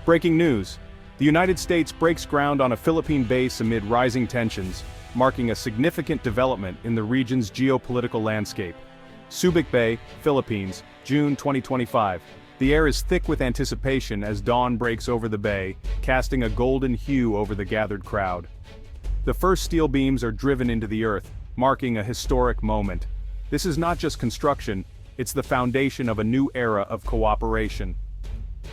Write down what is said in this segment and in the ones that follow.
Breaking news. The United States breaks ground on a Philippine base amid rising tensions, marking a significant development in the region's geopolitical landscape. Subic Bay, Philippines, June 2025. The air is thick with anticipation as dawn breaks over the bay, casting a golden hue over the gathered crowd. The first steel beams are driven into the earth, marking a historic moment. This is not just construction, it's the foundation of a new era of cooperation.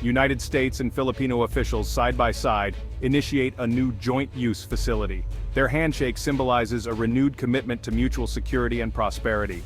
United States and Filipino officials side by side initiate a new joint-use facility. Their handshake symbolizes a renewed commitment to mutual security and prosperity.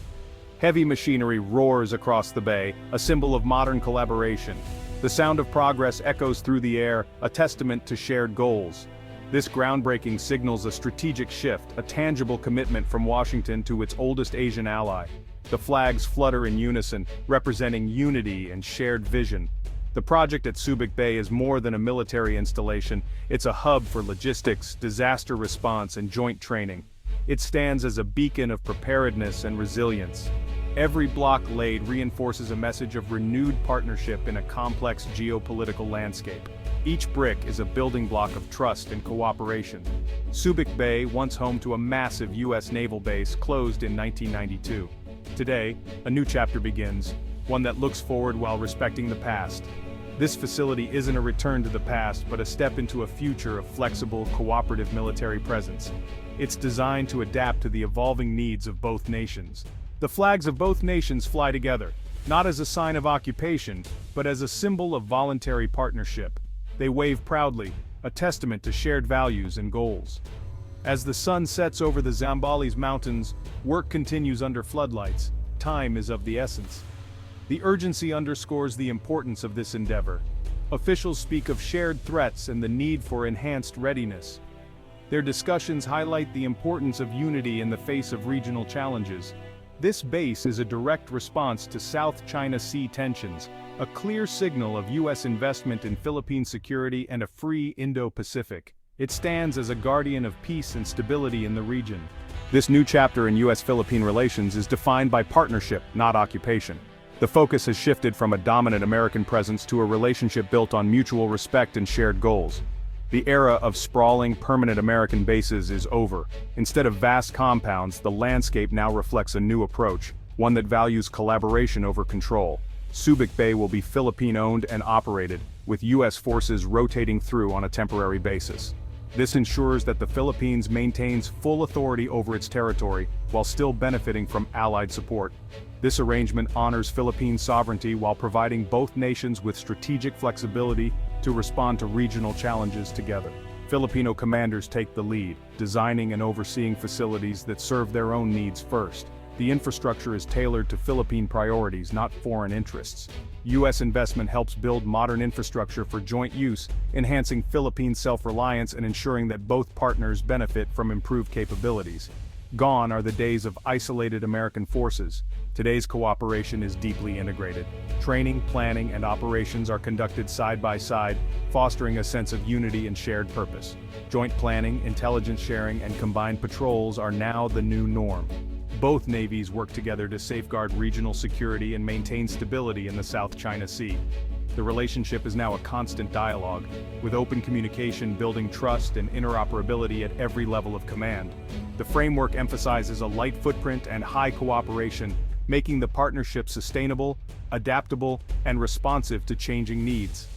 Heavy machinery roars across the bay, a symbol of modern collaboration. The sound of progress echoes through the air, a testament to shared goals. This groundbreaking signals a strategic shift, a tangible commitment from Washington to its oldest Asian ally. The flags flutter in unison, representing unity and shared vision. The project at Subic Bay is more than a military installation, it's a hub for logistics, disaster response, and joint training. It stands as a beacon of preparedness and resilience. Every block laid reinforces a message of renewed partnership in a complex geopolitical landscape. Each brick is a building block of trust and cooperation. Subic Bay, once home to a massive U.S. naval base, closed in 1992. Today, a new chapter begins, one that looks forward while respecting the past. This facility isn't a return to the past, but a step into a future of flexible, cooperative military presence. It's designed to adapt to the evolving needs of both nations. The flags of both nations fly together, not as a sign of occupation, but as a symbol of voluntary partnership. They wave proudly, a testament to shared values and goals. As the sun sets over the Zambales Mountains, work continues under floodlights. Time is of the essence. The urgency underscores the importance of this endeavor. Officials speak of shared threats and the need for enhanced readiness. Their discussions highlight the importance of unity in the face of regional challenges. This base is a direct response to South China Sea tensions, a clear signal of U.S. investment in Philippine security and a free Indo-Pacific. It stands as a guardian of peace and stability in the region. This new chapter in U.S.-Philippine relations is defined by partnership, not occupation. The focus has shifted from a dominant American presence to a relationship built on mutual respect and shared goals. The era of sprawling, permanent American bases is over. Instead of vast compounds, the landscape now reflects a new approach, one that values collaboration over control. Subic Bay will be Philippine-owned and operated, with U.S. forces rotating through on a temporary basis. This ensures that the Philippines maintains full authority over its territory, while still benefiting from Allied support. This arrangement honors Philippine sovereignty while providing both nations with strategic flexibility to respond to regional challenges together. Filipino commanders take the lead, designing and overseeing facilities that serve their own needs first. The infrastructure is tailored to Philippine priorities, not foreign interests. U.S. investment helps build modern infrastructure for joint use, enhancing Philippine self-reliance and ensuring that both partners benefit from improved capabilities. Gone are the days of isolated American forces. Today's cooperation is deeply integrated. Training, planning, and operations are conducted side by side, fostering a sense of unity and shared purpose. Joint planning, intelligence sharing, and combined patrols are now the new norm. Both navies work together to safeguard regional security and maintain stability in the South China Sea. The relationship is now a constant dialogue, with open communication building trust and interoperability at every level of command. The framework emphasizes a light footprint and high cooperation, making the partnership sustainable, adaptable, and responsive to changing needs.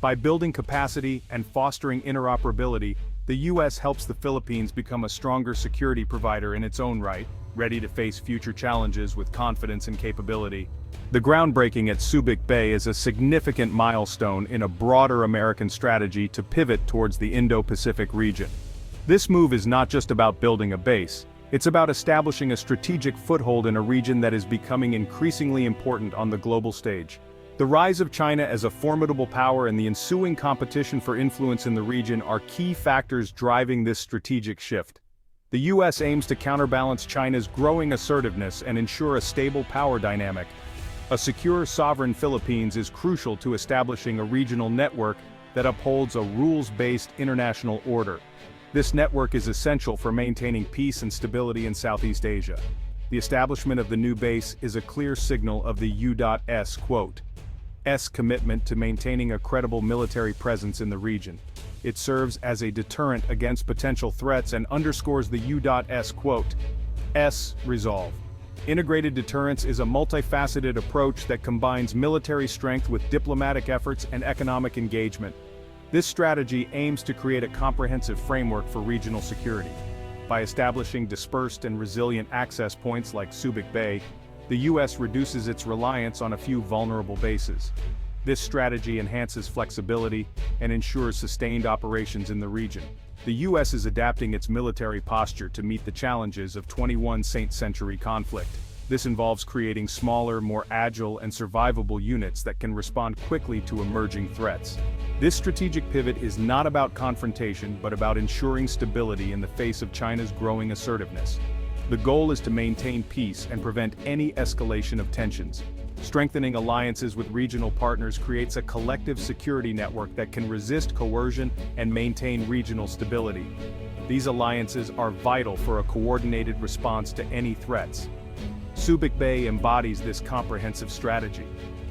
By building capacity and fostering interoperability, the U.S. helps the Philippines become a stronger security provider in its own right, ready to face future challenges with confidence and capability. The groundbreaking at Subic Bay is a significant milestone in a broader American strategy to pivot towards the Indo-Pacific region. This move is not just about building a base, it's about establishing a strategic foothold in a region that is becoming increasingly important on the global stage. The rise of China as a formidable power and the ensuing competition for influence in the region are key factors driving this strategic shift. The U.S. aims to counterbalance China's growing assertiveness and ensure a stable power dynamic. A secure, sovereign Philippines is crucial to establishing a regional network that upholds a rules-based international order. This network is essential for maintaining peace and stability in Southeast Asia. The establishment of the new base is a clear signal of the U.S. quote, commitment to maintaining a credible military presence in the region. It serves as a deterrent against potential threats and underscores the U.S. quote, resolve. Integrated deterrence is a multifaceted approach that combines military strength with diplomatic efforts and economic engagement. This strategy aims to create a comprehensive framework for regional security. By establishing dispersed and resilient access points like Subic Bay, the U.S. reduces its reliance on a few vulnerable bases. This strategy enhances flexibility and ensures sustained operations in the region. The U.S. is adapting its military posture to meet the challenges of 21st century conflict. This involves creating smaller, more agile and survivable units that can respond quickly to emerging threats. This strategic pivot is not about confrontation but about ensuring stability in the face of China's growing assertiveness. The goal is to maintain peace and prevent any escalation of tensions. Strengthening alliances with regional partners creates a collective security network that can resist coercion and maintain regional stability. These alliances are vital for a coordinated response to any threats. Subic Bay embodies this comprehensive strategy.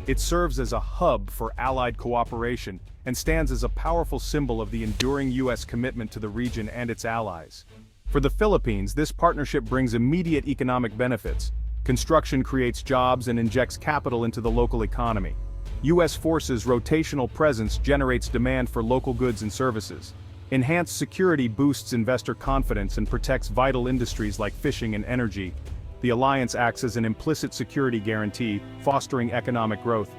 It serves as a hub for allied cooperation and stands as a powerful symbol of the enduring U.S. commitment to the region and its allies. For the Philippines, this partnership brings immediate economic benefits. Construction creates jobs and injects capital into the local economy. U.S. forces' rotational presence generates demand for local goods and services. Enhanced security boosts investor confidence and protects vital industries like fishing and energy. The alliance acts as an implicit security guarantee, fostering economic growth.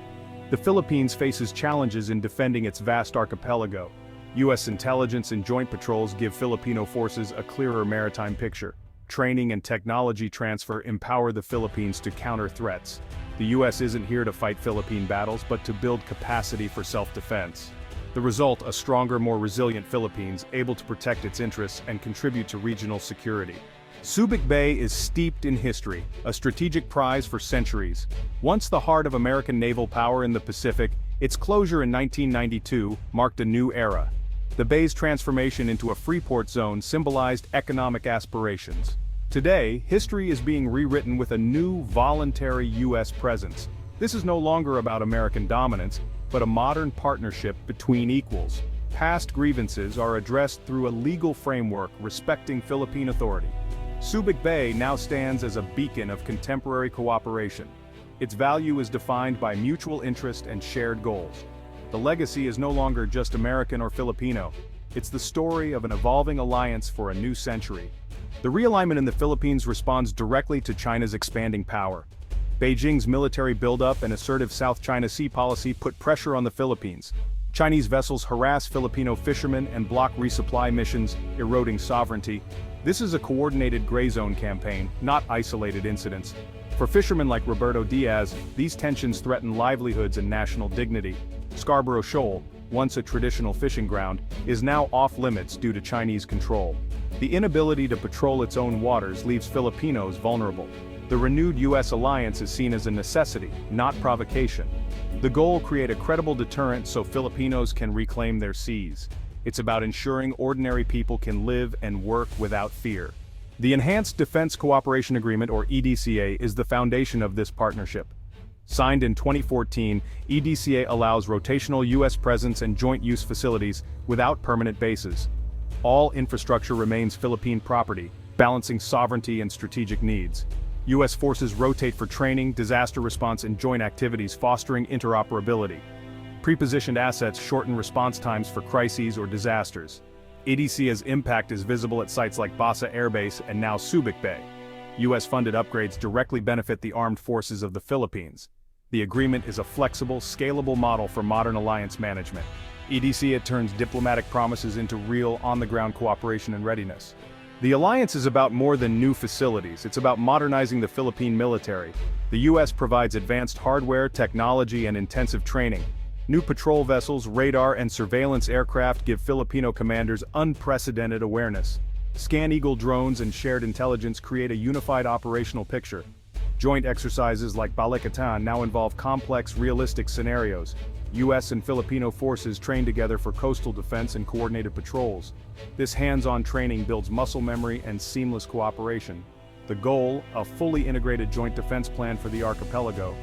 The Philippines faces challenges in defending its vast archipelago. U.S. intelligence and joint patrols give Filipino forces a clearer maritime picture. Training and technology transfer empower the Philippines to counter threats. The U.S. isn't here to fight Philippine battles but to build capacity for self-defense. The result, a stronger, more resilient Philippines able to protect its interests and contribute to regional security. Subic Bay is steeped in history, a strategic prize for centuries. Once the heart of American naval power in the Pacific, its closure in 1992 marked a new era. The bay's transformation into a freeport zone symbolized economic aspirations. Today, history is being rewritten with a new, voluntary U.S. presence. This is no longer about American dominance, but a modern partnership between equals. Past grievances are addressed through a legal framework respecting Philippine authority. Subic Bay now stands as a beacon of contemporary cooperation. Its value is defined by mutual interest and shared goals. The legacy is no longer just American or Filipino. It's the story of an evolving alliance for a new century. The realignment in the Philippines responds directly to China's expanding power. Beijing's military buildup and assertive South China Sea policy put pressure on the Philippines. Chinese vessels harass Filipino fishermen and block resupply missions, eroding sovereignty. This is a coordinated gray zone campaign, not isolated incidents. For fishermen like Roberto Diaz, these tensions threaten livelihoods and national dignity. Scarborough Shoal, once a traditional fishing ground, is now off-limits due to Chinese control. The inability to patrol its own waters leaves Filipinos vulnerable. The renewed U.S. alliance is seen as a necessity, not provocation. The goal: create a credible deterrent so Filipinos can reclaim their seas. It's about ensuring ordinary people can live and work without fear. The Enhanced Defense Cooperation Agreement, or EDCA, is the foundation of this partnership. Signed in 2014, EDCA allows rotational U.S. presence and joint use facilities without permanent bases. All infrastructure remains Philippine property, balancing sovereignty and strategic needs. U.S. forces rotate for training, disaster response, and joint activities, fostering interoperability. Pre-positioned assets shorten response times for crises or disasters. EDCA's impact is visible at sites like Basa Air Base and now Subic Bay. U.S.-funded upgrades directly benefit the armed forces of the Philippines. The agreement is a flexible, scalable model for modern alliance management. EDCA turns diplomatic promises into real, on-the-ground cooperation and readiness. The alliance is about more than new facilities. It's about modernizing the Philippine military. The U.S. provides advanced hardware, technology, and intensive training. New patrol vessels, radar, and surveillance aircraft give Filipino commanders unprecedented awareness. Scan-Eagle drones and shared intelligence create a unified operational picture. Joint exercises like Balikatan now involve complex, realistic scenarios. U.S. and Filipino forces train together for coastal defense and coordinated patrols. This hands-on training builds muscle memory and seamless cooperation. The goal: a fully integrated joint defense plan for the archipelago.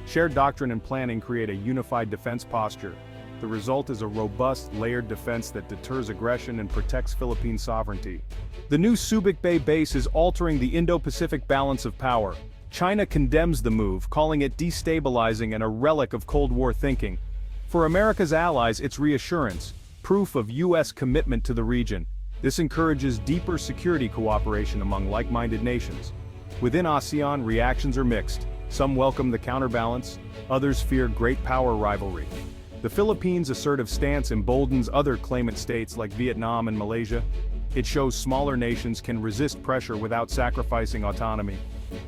Shared doctrine and planning create a unified defense posture. The result is a robust, layered defense that deters aggression and protects Philippine sovereignty. The new Subic Bay base is altering the Indo-Pacific balance of power. China condemns the move, calling it destabilizing and a relic of Cold War thinking. For America's allies, it's reassurance, proof of U.S. commitment to the region. This encourages deeper security cooperation among like-minded nations. Within ASEAN, reactions are mixed. Some welcome the counterbalance, others fear great power rivalry. The Philippines' assertive stance emboldens other claimant states like Vietnam and Malaysia. It shows smaller nations can resist pressure without sacrificing autonomy.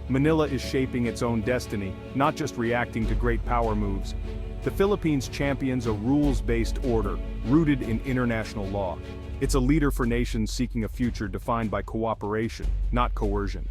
Manila is shaping its own destiny, not just reacting to great power moves. The Philippines champions a rules-based order, rooted in international law. It's a leader for nations seeking a future defined by cooperation, not coercion.